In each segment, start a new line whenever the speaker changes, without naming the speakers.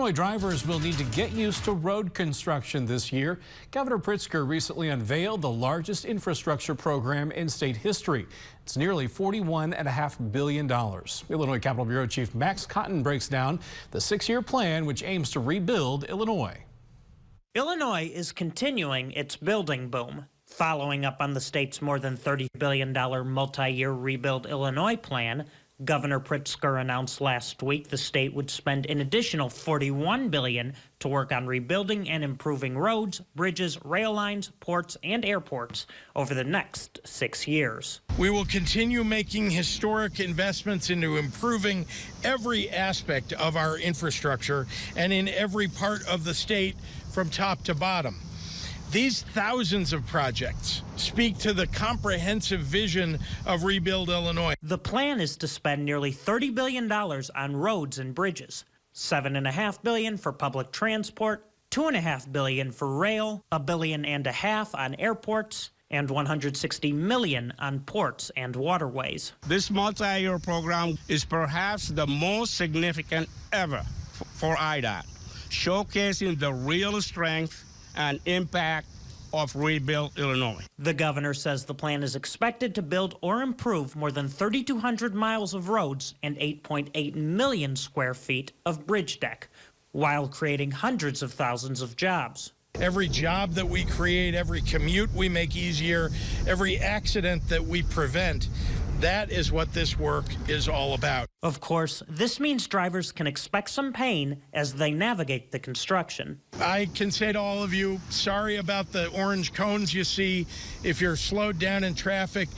Illinois drivers will need to get used to road construction this year. Governor Pritzker recently unveiled the largest infrastructure program in state history. It's nearly $41.5 billion. Illinois Capitol Bureau Chief Max Cotton breaks down the 6-year plan which aims to rebuild Illinois.
Illinois is continuing its building boom. Following up on the state's more than $30 billion multi-year Rebuild Illinois plan, Governor Pritzker announced last week the state would spend an additional $41 billion to work on rebuilding and improving roads, bridges, rail lines, ports, and airports over the next 6 years.
We will continue making historic investments into improving every aspect of our infrastructure and in every part of the state from top to bottom. These thousands of projects speak to the comprehensive vision of Rebuild Illinois.
The plan is to spend nearly $30 billion on roads and bridges, $7.5 billion for public transport, $2.5 billion for rail, $1.5 billion on airports, and $160 million on ports and waterways.
This multi-year program is perhaps the most significant ever for IDOT, showcasing the real strength and impact of Rebuild Illinois.
The governor says the plan is expected to build or improve more than 3,200 miles of roads and 8.8 million square feet of bridge deck, while creating hundreds of thousands of jobs.
Every job that we create, every commute we make easier, every accident that we prevent, that is what this work is all about.
Of course, this means drivers can expect some pain as they navigate the construction.
I can say to all of you, sorry about the orange cones you see if you're slowed down in traffic,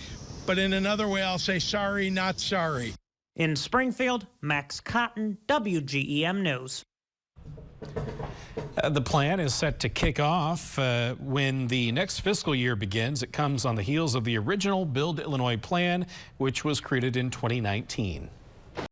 but in another way I'll say sorry, not sorry.
In Springfield, Max Cotton, WGEM News.
The plan is set to kick off when the next fiscal year begins. It comes on the heels of the original Build Illinois plan, which was created in 2019.